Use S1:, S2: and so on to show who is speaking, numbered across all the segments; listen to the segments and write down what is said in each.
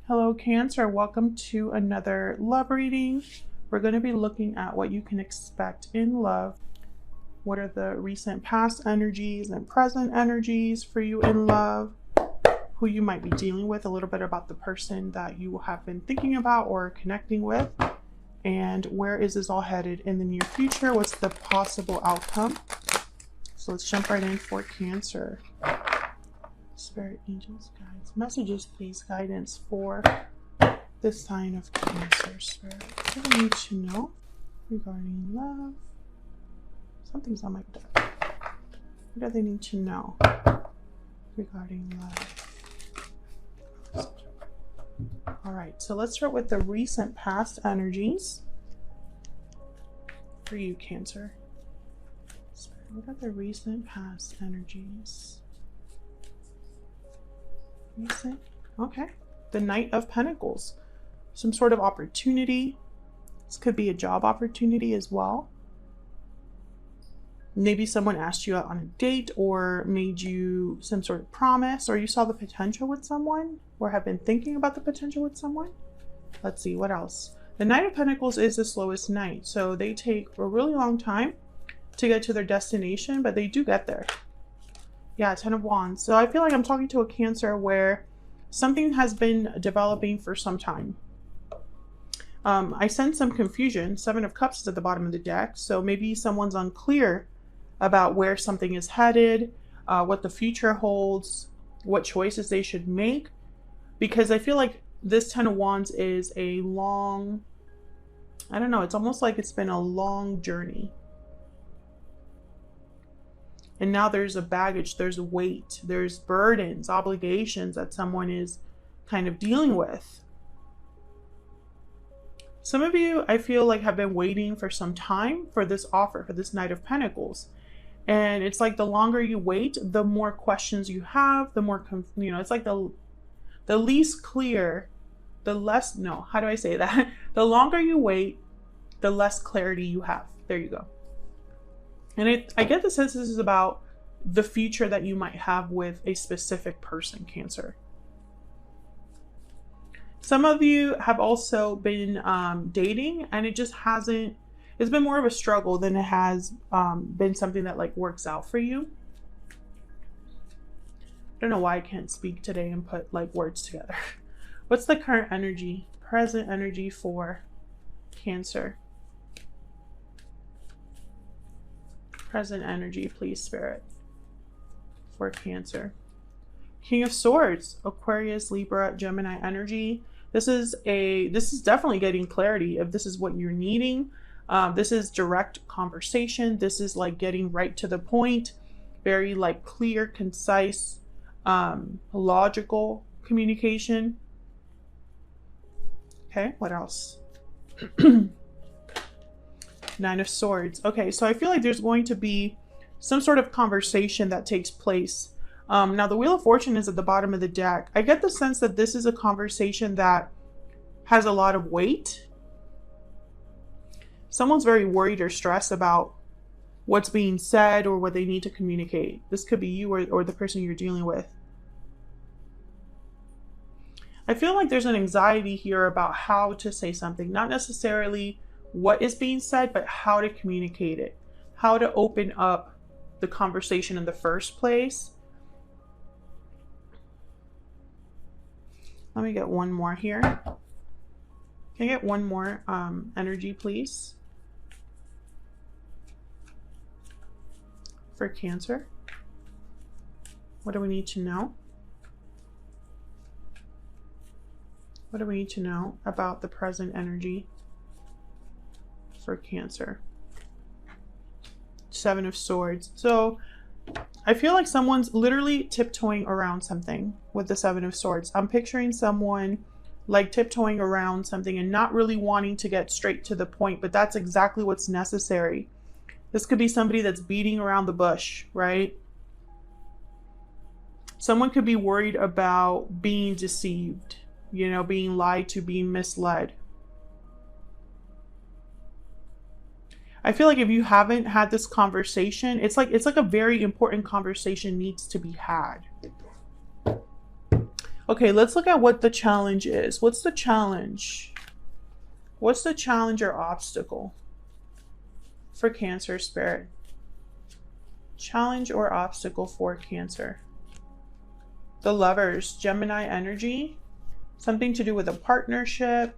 S1: Hello, Cancer. Welcome to another love reading. We're going to be looking at what you can expect in love. What are the recent past energies and present energies for you in love? Who you might be dealing with, a little bit about the person that you have been thinking about or connecting with. And where is this all headed in the near future? What's the possible outcome? So let's jump right in for Cancer. Spirit, angels, guides, messages, please, guidance for this sign of Cancer. Spirit, what do we need to know regarding love? Something's on my deck. What do they need to know regarding love? All right, so let's start with the recent past energies for you, Cancer. Spirit, what are the recent past energies? Recent. Okay. The Knight of Pentacles. Some sort of opportunity. This could be a job opportunity as well. Maybe someone asked you out on a date or made you some sort of promise, or you saw the potential with someone or have been thinking about the potential with someone. Let's see, what else? The Knight of Pentacles is the slowest knight, so they take a really long time to get to their destination, but they do get there. Yeah, Ten of Wands. So I feel like I'm talking to a Cancer where something has been developing for some time. I sense some confusion. Seven of Cups is at the bottom of the deck. So maybe someone's unclear about where something is headed, what the future holds, what choices they should make. Because I feel like this Ten of Wands is a long, I don't know, it's almost like it's been a long journey. And now there's a baggage, there's a weight, there's burdens, obligations that someone is kind of dealing with. Some of you, I feel like, have been waiting for some time for this offer, for this Knight of Pentacles. And it's like the longer you wait, the more questions you have, the more, it's like the least clear, the less, no, how do I say that? The longer you wait, the less clarity you have. There you go. And I get the sense this is about the future that you might have with a specific person, Cancer. Some of you have also been dating, and it just hasn't, it's been more of a struggle than it has been something that like works out for you. I don't know why I can't speak today and put like words together. What's the current energy, present energy for Cancer? Present energy, please, Spirit, for Cancer. King of Swords, Aquarius, Libra, Gemini energy. This is definitely getting clarity if this is what you're needing. This is direct conversation. This is like getting right to the point, very like clear, concise, logical communication. Okay, what else? Nine of Swords. Okay, so I feel like there's going to be some sort of conversation that takes place. Now, the Wheel of Fortune is at the bottom of the deck. I get the sense that this is a conversation that has a lot of weight. Someone's very worried or stressed about what's being said or what they need to communicate. This could be you or the person you're dealing with. I feel like there's an anxiety here about how to say something, not necessarily what is being said, but how to communicate it, how to open up the conversation in the first place. Let me get one more here. Can I get one more energy, please? For Cancer. What do we need to know? What do we need to know about the present energy for Cancer? Seven of Swords. So I feel like someone's literally tiptoeing around something with the Seven of Swords. I'm picturing someone like tiptoeing around something and not really wanting to get straight to the point, but that's exactly what's necessary. This could be somebody that's beating around the bush, right? Someone could be worried about being deceived, being lied to, being misled. I feel like if you haven't had this conversation, it's like a very important conversation needs to be had. Okay, let's look at what the challenge is. What's the challenge? What's the challenge or obstacle for Cancer Spirit? Challenge or obstacle for Cancer. The Lovers, Gemini energy. Something to do with a partnership.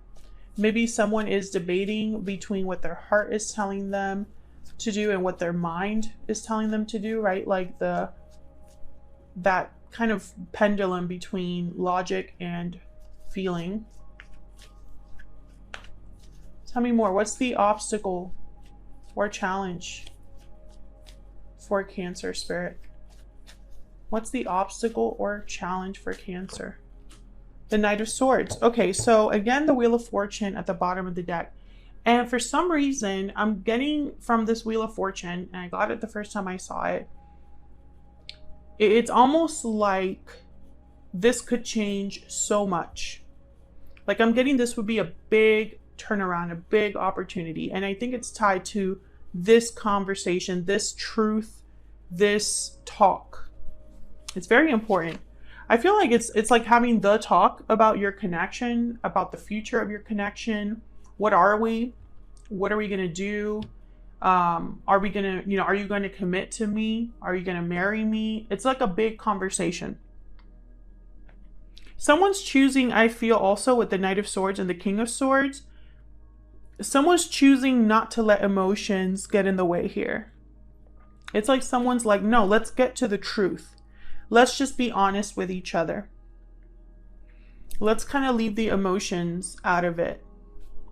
S1: Maybe someone is debating between what their heart is telling them to do and what their mind is telling them to do, right? Like that kind of pendulum between logic and feeling. Tell me more. What's the obstacle or challenge for Cancer Spirit? What's the obstacle or challenge for Cancer? The Knight of Swords. Okay, so again, the Wheel of Fortune at the bottom of the deck. And for some reason, I'm getting from this Wheel of Fortune, and I got it the first time I saw it, it's almost like this could change so much. Like I'm getting this would be a big turnaround, a big opportunity. And I think it's tied to this conversation, this truth, this talk. It's very important. I feel like it's like having the talk about your connection, about the future of your connection. What are we? What are we going to do? Are we going to, are you going to commit to me? Are you going to marry me? It's like a big conversation. Someone's choosing, I feel also with the Knight of Swords and the King of Swords, someone's choosing not to let emotions get in the way here. It's like someone's like, no, let's get to the truth. Let's just be honest with each other. Let's kind of leave the emotions out of it.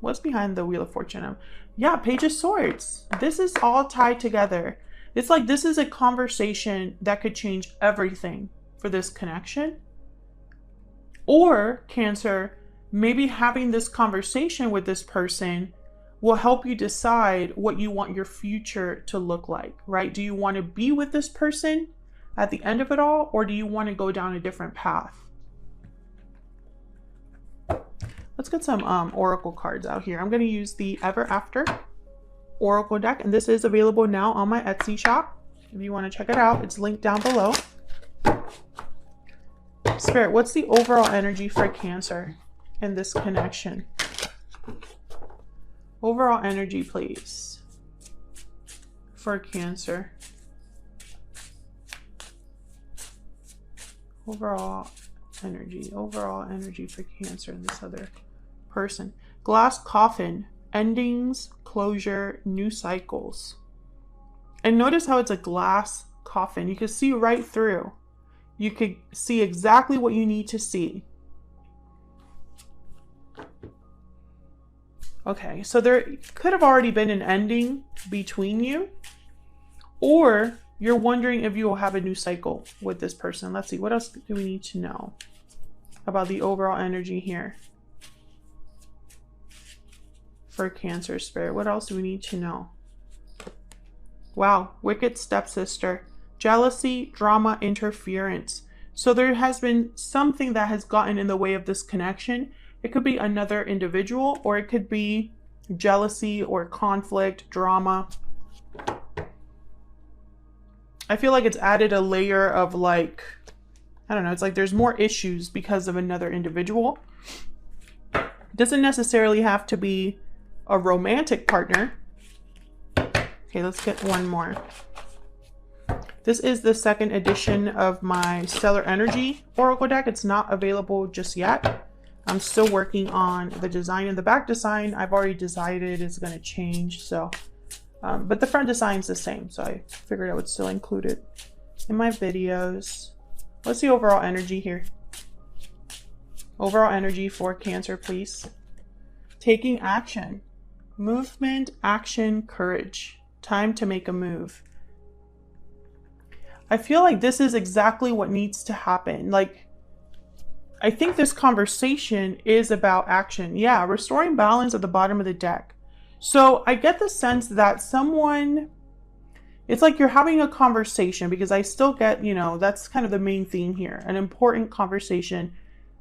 S1: What's behind the Wheel of Fortune? Yeah, Page of Swords. This is all tied together. It's like this is a conversation that could change everything for this connection. Or, Cancer, maybe having this conversation with this person will help you decide what you want your future to look like, right? Do you want to be with this person at the end of it all, or do you want to go down a different path? Let's get some oracle cards out here. I'm going to use the Ever After oracle deck, and this is available now on my Etsy shop. If you want to check it out, it's linked down below. Spirit, what's the overall energy for Cancer in this connection? Overall energy, please, for Cancer. Overall energy for Cancer and this other person. Glass coffin, endings, closure, new cycles. And notice how it's a glass coffin. You can see right through. You could see exactly what you need to see. Okay, so there could have already been an ending between you, or you're wondering if you will have a new cycle with this person. Let's see, what else do we need to know about the overall energy here for Cancer Spirit? What else do we need to know? Wow, wicked stepsister, jealousy, drama, interference. So there has been something that has gotten in the way of this connection. It could be another individual, or it could be jealousy or conflict, drama. I feel like it's added a layer of like, I don't know, it's like there's more issues because of another individual. It doesn't necessarily have to be a romantic partner. Okay, let's get one more. This is the second edition of my Stellar Energy Oracle deck. It's not available just yet. I'm still working on the design, and the back design I've already decided is going to change. So, but the front design is the same. So I figured I would still include it in my videos. What's the overall energy here? Overall energy for Cancer, please. Taking action. Movement, action, courage. Time to make a move. I feel like this is exactly what needs to happen. Like, I think this conversation is about action. Yeah, restoring balance at the bottom of the deck. So I get the sense that someone, it's like you're having a conversation, because I still get, you know, that's kind of the main theme here. An important conversation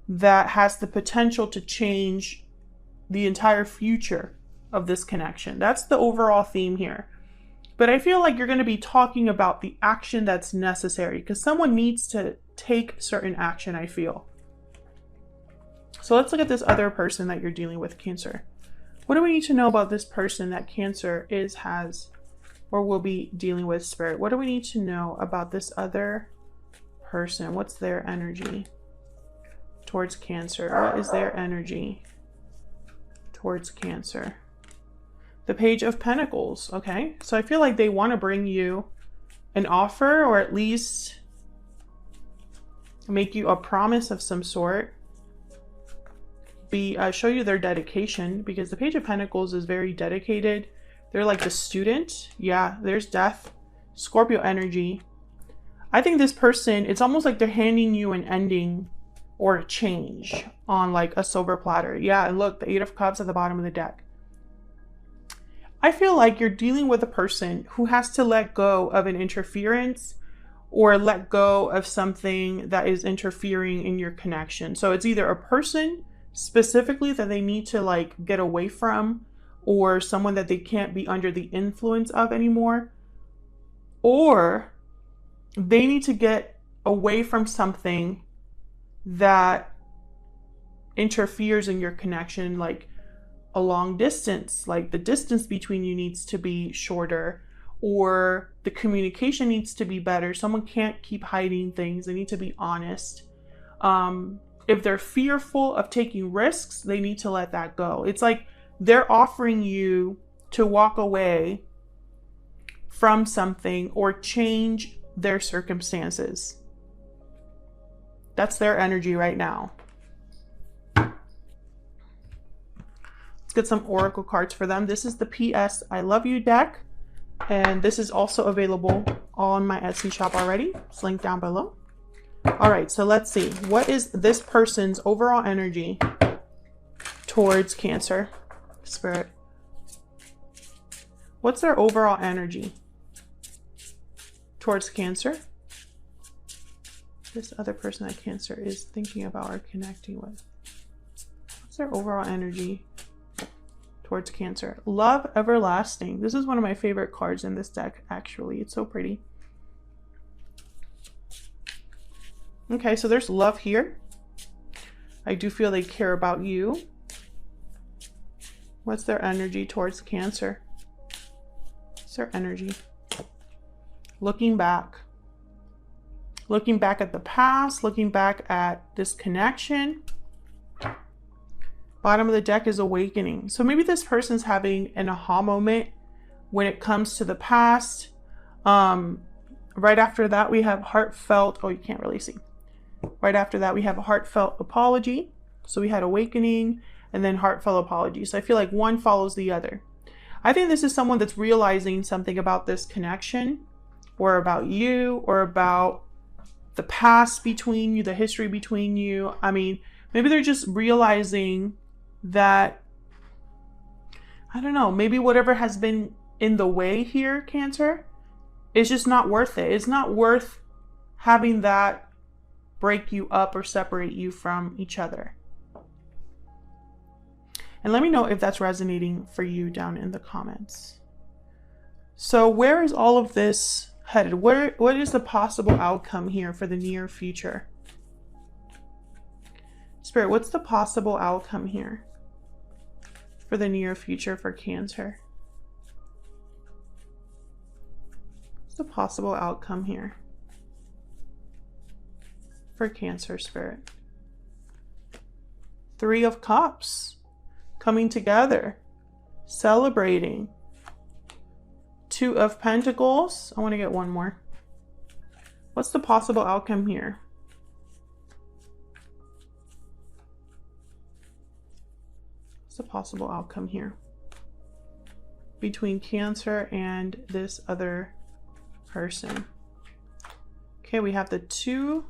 S1: that has the potential to change the entire future of this connection. That's the overall theme here. But I feel like you're going to be talking about the action that's necessary, because someone needs to take certain action, I feel. So let's look at this other person that you're dealing with, Cancer. What do we need to know about this person that Cancer has, or will be dealing with, Spirit? What do we need to know about this other person? What's their energy towards Cancer? What is their energy towards Cancer? The Page of Pentacles. Okay, so I feel like they want to bring you an offer, or at least make you a promise of some sort. Show you their dedication, because the Page of Pentacles is very dedicated. They're like the student. Yeah, there's Death, Scorpio energy. I think this person, it's almost like they're handing you an ending or a change on like a silver platter. Yeah, and look, the Eight of Cups at the bottom of the deck. I feel like you're dealing with a person who has to let go of an interference or let go of something that is interfering in your connection. So it's either a person specifically that they need to like get away from, or someone that they can't be under the influence of anymore, or they need to get away from something that interferes in your connection, like a long distance, like the distance between you needs to be shorter, or the communication needs to be better. Someone can't keep hiding things. They need to be honest. If they're fearful of taking risks, they need to let that go. It's like they're offering you to walk away from something or change their circumstances. That's their energy right now. Let's get some oracle cards for them. This is the PS I Love You deck, and this is also available on my Etsy shop already. It's linked down below. All right, so let's see. What is this person's overall energy towards Cancer? Spirit. What's their overall energy towards Cancer? This other person that Cancer is thinking about or connecting with. What's their overall energy towards Cancer? Love Everlasting. This is one of my favorite cards in this deck, actually. It's so pretty. Okay, so there's love here. I do feel they care about you. What's their energy towards Cancer? What's their energy? Looking back. Looking back at the past, looking back at this connection. Bottom of the deck is Awakening. So maybe this person's having an aha moment when it comes to the past. Right after that, we have Heartfelt. Oh, you can't really see. Right after that, we have a Heartfelt Apology. So we had Awakening and then Heartfelt Apology. So I feel like one follows the other. I think this is someone that's realizing something about this connection, or about you, or about the past between you, the history between you. I mean, maybe they're just realizing that, I don't know, maybe whatever has been in the way here, Cancer, is just not worth it. It's not worth having that break you up or separate you from each other. And let me know if that's resonating for you down in the comments. So where is all of this headed? What is the possible outcome here for the near future? Spirit, what's the possible outcome here for the near future for Cancer? What's the possible outcome here for Cancer, Spirit? Three of Cups. Coming together. Celebrating. Two of Pentacles. I want to get one more. What's the possible outcome here? What's the possible outcome here between Cancer and this other person? Okay, we have the Two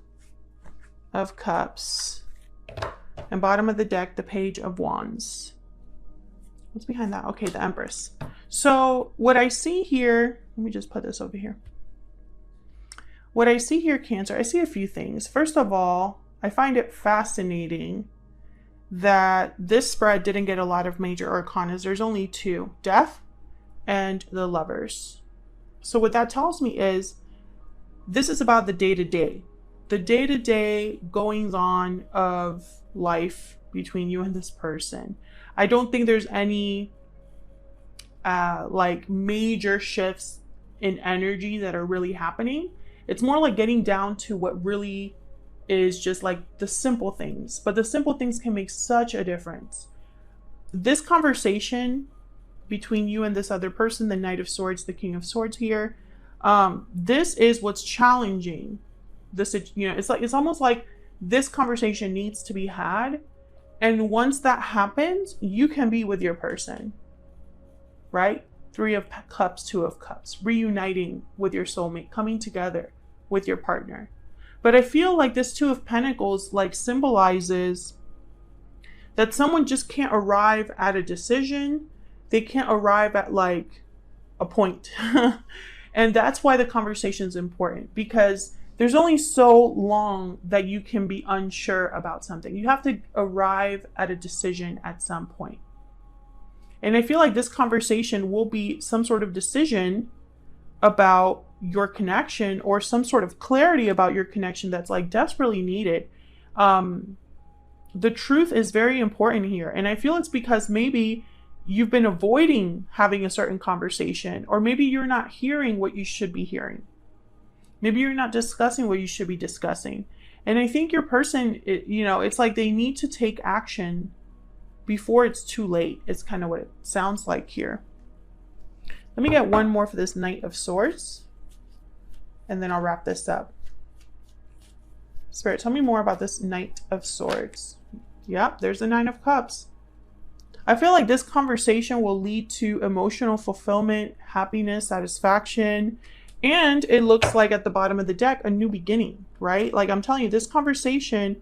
S1: of Cups, and bottom of the deck, the Page of Wands. What's behind that? Okay, the Empress. So what I see here, let me just put this over here. What I see here, Cancer, I see a few things. First of all, I find it fascinating that this spread didn't get a lot of major arcanas. There's only two, Death and the Lovers. So what that tells me is this is about the day-to-day. The day-to-day goings on of life between you and this person. I don't think there's any like major shifts in energy that are really happening. It's more like getting down to what really is just like the simple things, but the simple things can make such a difference. This conversation between you and this other person, the Knight of Swords, the King of Swords here, this is what's challenging this. You know, it's almost like this conversation needs to be had, and once that happens, you can be with your person, right? Three of Cups, Two of Cups, reuniting with your soulmate, coming together with your partner. But I feel like this Two of Pentacles like symbolizes that someone just can't arrive at a decision. They can't arrive at like a point. And that's why the conversation is important, because there's only so long that you can be unsure about something. You have to arrive at a decision at some point. And I feel like this conversation will be some sort of decision about your connection, or some sort of clarity about your connection that's like desperately needed. The truth is very important here. And I feel it's because maybe you've been avoiding having a certain conversation, or maybe you're not hearing what you should be hearing. Maybe you're not discussing what you should be discussing. And I think your person, you know, it's like they need to take action before it's too late. It's kind of what it sounds like here. Let me get one more for this Knight of Swords, and then I'll wrap this up. Spirit, tell me more about this Knight of Swords. Yep, there's the Nine of Cups. I feel like this conversation will lead to emotional fulfillment, happiness, satisfaction, and it looks like at the bottom of the deck, a new beginning, right? Like I'm telling you, this conversation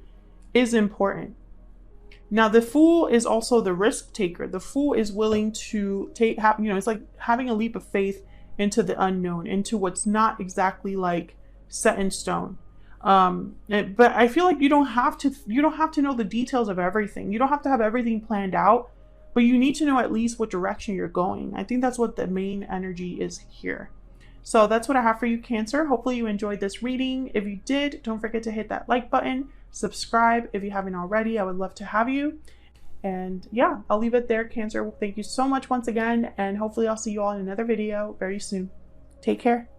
S1: is important. Now, the Fool is also the risk taker. The Fool is willing to take, you know, it's like having a leap of faith into the unknown, into what's not exactly like set in stone. But I feel like you don't have to know the details of everything. You don't have to have everything planned out, but you need to know at least what direction you're going. I think that's what the main energy is here. So that's what I have for you, Cancer. Hopefully you enjoyed this reading. If you did, don't forget to hit that like button. Subscribe if you haven't already. I would love to have you. And yeah, I'll leave it there, Cancer. Thank you so much once again, and hopefully I'll see you all in another video very soon. Take care.